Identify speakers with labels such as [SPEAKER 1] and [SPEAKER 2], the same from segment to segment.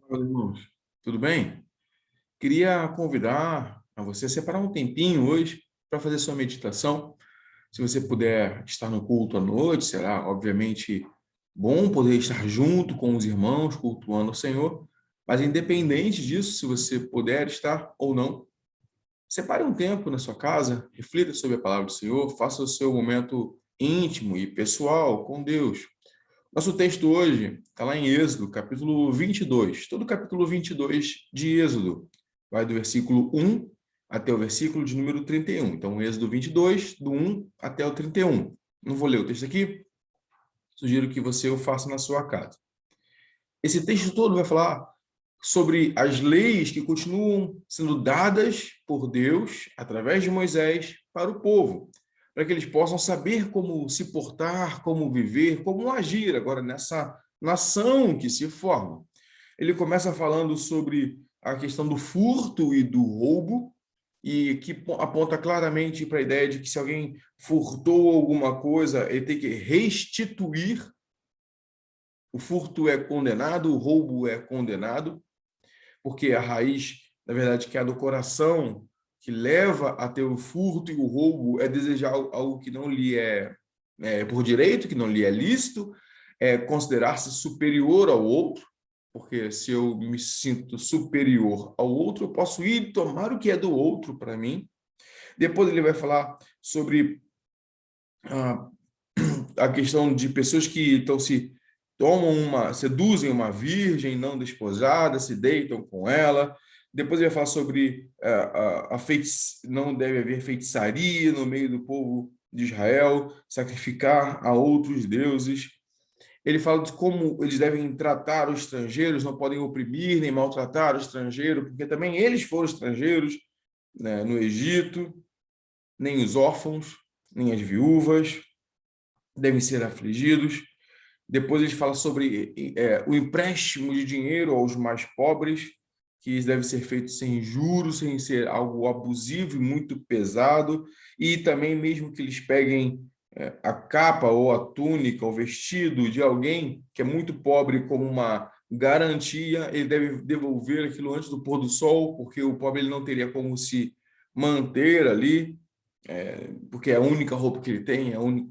[SPEAKER 1] Fala, irmãos. Tudo bem? Queria convidar a você a separar um tempinho hoje para fazer sua meditação. Se você puder estar no culto à noite, será obviamente bom poder estar junto com os irmãos, cultuando o Senhor. Mas independente disso, se você puder estar ou não, separe um tempo na sua casa, reflita sobre a palavra do Senhor, faça o seu momento íntimo e pessoal com Deus. Nosso texto hoje está lá em Êxodo, capítulo 22. Todo o capítulo 22 de Êxodo vai do versículo 1 até o versículo de número 31. Então, Êxodo 22, do 1 até o 31. Não vou ler o texto aqui, sugiro que você o faça na sua casa. Esse texto todo vai falar sobre as leis que continuam sendo dadas por Deus, através de Moisés, para o povo, para que eles possam saber como se portar, como viver, como agir agora nessa nação que se forma. Ele começa falando sobre a questão do furto e do roubo, e que aponta claramente para a ideia de que se alguém furtou alguma coisa, ele tem que restituir. O furto é condenado, o roubo é condenado, porque a raiz, na verdade, que é a do coração, que leva a ter o furto e o roubo, é desejar algo que não lhe é por direito, que não lhe é lícito, é considerar-se superior ao outro, porque se eu me sinto superior ao outro, eu posso ir tomar o que é do outro para mim. Depois ele vai falar sobre a, a questão de pessoas que então seduzem uma virgem não desposada, se deitam com ela. Depois ele vai falar sobre não deve haver feitiçaria no meio do povo de Israel, sacrificar a outros deuses. Ele fala de como eles devem tratar os estrangeiros, não podem oprimir nem maltratar o estrangeiro, porque também eles foram estrangeiros, né, no Egito, nem os órfãos, nem as viúvas devem ser afligidos. Depois ele fala sobre o empréstimo de dinheiro aos mais pobres, que isso deve ser feito sem juros, sem ser algo abusivo e muito pesado, e também mesmo que eles peguem a capa ou a túnica, o vestido de alguém que é muito pobre como uma garantia, ele deve devolver aquilo antes do pôr do sol, porque o pobre ele não teria como se manter ali, porque é a única roupa que ele tem, é a única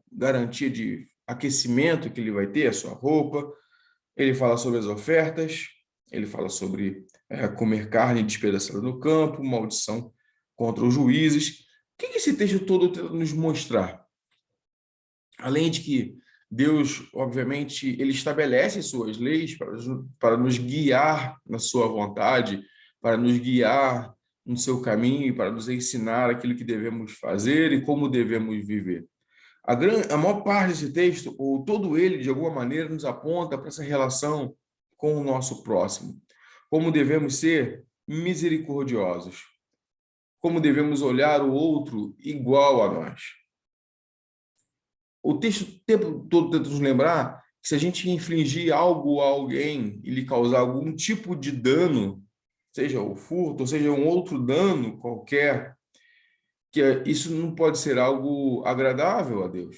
[SPEAKER 1] garantia de aquecimento que ele vai ter, a sua roupa. Ele fala sobre as ofertas, ele fala sobre comer carne despedaçada no campo, maldição contra os juízes. O que esse texto todo tenta nos mostrar? Além de que Deus, obviamente, ele estabelece suas leis para nos guiar na sua vontade, para nos guiar no seu caminho, para nos ensinar aquilo que devemos fazer e como devemos viver. A maior parte desse texto, ou todo ele, de alguma maneira, nos aponta para essa relação com o nosso próximo. Como devemos ser misericordiosos. Como devemos olhar o outro igual a nós. O texto o tempo todo tenta nos lembrar que se a gente infligir algo a alguém e lhe causar algum tipo de dano, seja o furto, ou seja um outro dano qualquer, que isso não pode ser algo agradável a Deus.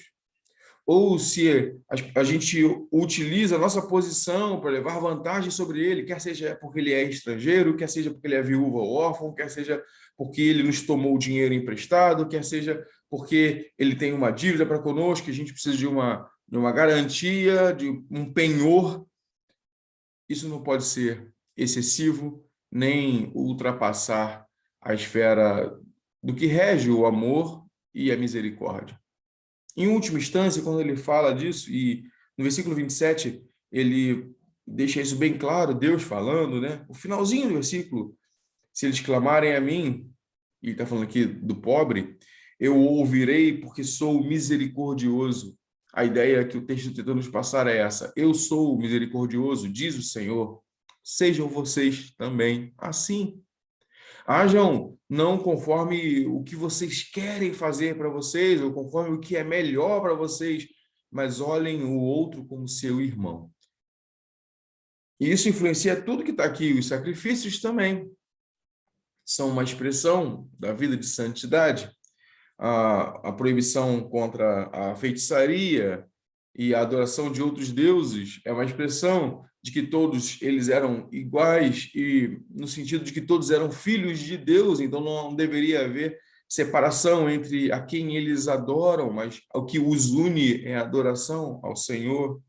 [SPEAKER 1] Ou se a gente utiliza a nossa posição para levar vantagem sobre ele, quer seja porque ele é estrangeiro, quer seja porque ele é viúva ou órfão, quer seja porque ele nos tomou dinheiro emprestado, quer seja porque ele tem uma dívida para conosco, que a gente precisa de uma garantia, de um penhor. Isso não pode ser excessivo, nem ultrapassar a esfera do que rege o amor e a misericórdia. Em última instância, quando ele fala disso, e no versículo 27, ele deixa isso bem claro, Deus falando, né? O finalzinho do versículo, se eles clamarem a mim, e ele está falando aqui do pobre, eu o ouvirei porque sou misericordioso. A ideia que o texto tentando nos passar é essa: eu sou misericordioso, diz o Senhor, sejam vocês também assim. Hajam não conforme o que vocês querem fazer para vocês, ou conforme o que é melhor para vocês, mas olhem o outro como seu irmão. E isso influencia tudo que está aqui. Os sacrifícios também são uma expressão da vida de santidade. A proibição contra a feitiçaria e a adoração de outros deuses é uma expressão de que todos eles eram iguais e no sentido de que todos eram filhos de Deus, então não deveria haver separação entre a quem eles adoram, mas o que os une é a adoração ao Senhor.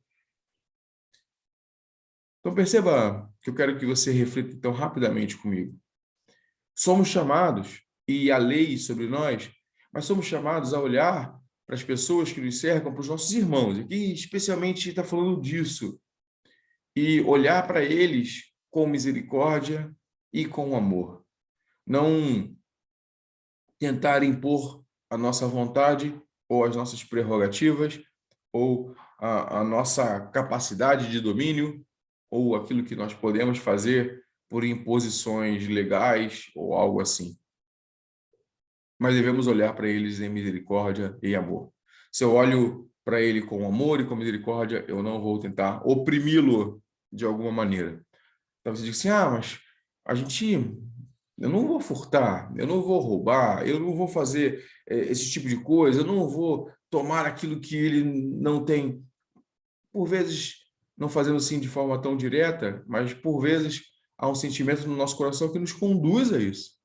[SPEAKER 1] Então perceba que eu quero que você reflita então rapidamente comigo. Somos chamados, e a lei sobre nós, mas somos chamados a olhar para as pessoas que nos cercam, para os nossos irmãos. Aqui especialmente está falando disso. E olhar para eles com misericórdia e com amor. Não tentar impor a nossa vontade ou as nossas prerrogativas ou a nossa capacidade de domínio ou aquilo que nós podemos fazer por imposições legais ou algo assim. Mas devemos olhar para eles em misericórdia e amor. Se eu olho para ele com amor e com misericórdia, eu não vou tentar oprimi-lo de alguma maneira. Então você diz assim, mas eu não vou furtar, eu não vou roubar, eu não vou fazer esse tipo de coisa, eu não vou tomar aquilo que ele não tem. Por vezes, não fazendo assim de forma tão direta, mas por vezes há um sentimento no nosso coração que nos conduz a isso.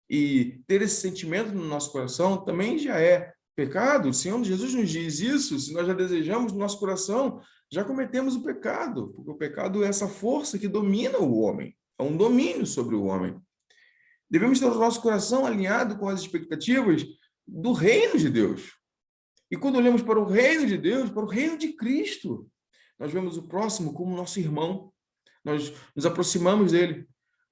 [SPEAKER 1] E ter esse sentimento no nosso coração também já é pecado. O Senhor Jesus nos diz isso. Se nós já desejamos no nosso coração, já cometemos o pecado, porque o pecado é essa força que domina o homem, é um domínio sobre o homem. Devemos ter o nosso coração alinhado com as expectativas do reino de Deus. E quando olhamos para o reino de Deus, para o reino de Cristo, nós vemos o próximo como nosso irmão. Nós nos aproximamos dele,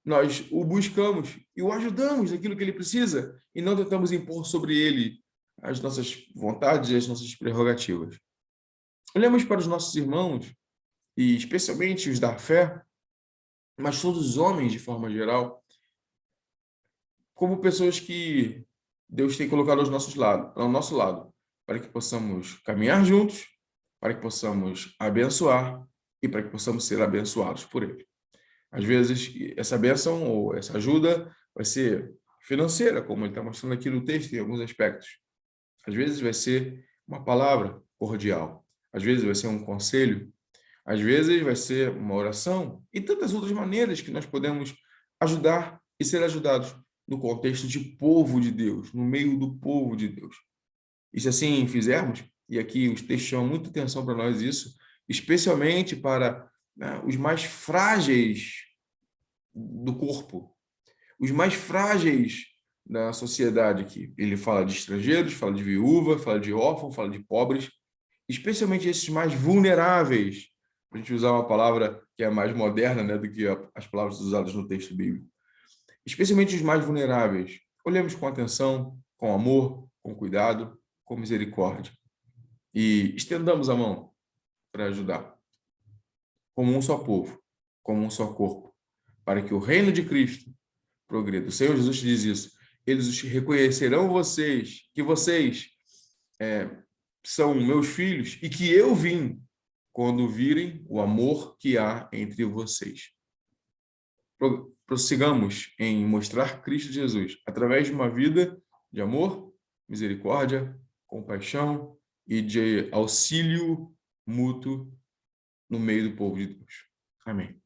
[SPEAKER 1] nós o buscamos e o ajudamos naquilo que ele precisa e não tentamos impor sobre ele as nossas vontades e as nossas prerrogativas. Olhamos para os nossos irmãos, e especialmente os da fé, mas todos os homens de forma geral, como pessoas que Deus tem colocado ao nosso lado, para que possamos caminhar juntos, para que possamos abençoar e para que possamos ser abençoados por Ele. Às vezes, essa bênção ou essa ajuda vai ser financeira, como ele está mostrando aqui no texto, em alguns aspectos. Às vezes vai ser uma palavra cordial. Às vezes vai ser um conselho. Às vezes vai ser uma oração. E tantas outras maneiras que nós podemos ajudar e ser ajudados no contexto de povo de Deus, no meio do povo de Deus. E se assim fizermos, e aqui os textos chamam muita atenção para nós isso, especialmente para os mais frágeis do corpo, os mais frágeis da sociedade aqui. Ele fala de estrangeiros, fala de viúva, fala de órfão, fala de pobres, especialmente esses mais vulneráveis, para a gente usar uma palavra que é mais moderna, né, do que as palavras usadas no texto bíblico. Especialmente os mais vulneráveis. Olhemos com atenção, com amor, com cuidado, com misericórdia. E estendamos a mão para ajudar. Como um só povo, como um só corpo, para que o reino de Cristo progrida. O Senhor Jesus diz isso. Eles reconhecerão que vocês são meus filhos e que eu vim quando virem o amor que há entre vocês. Prossigamos em mostrar Cristo Jesus através de uma vida de amor, misericórdia, compaixão e de auxílio mútuo no meio do povo de Deus. Amém.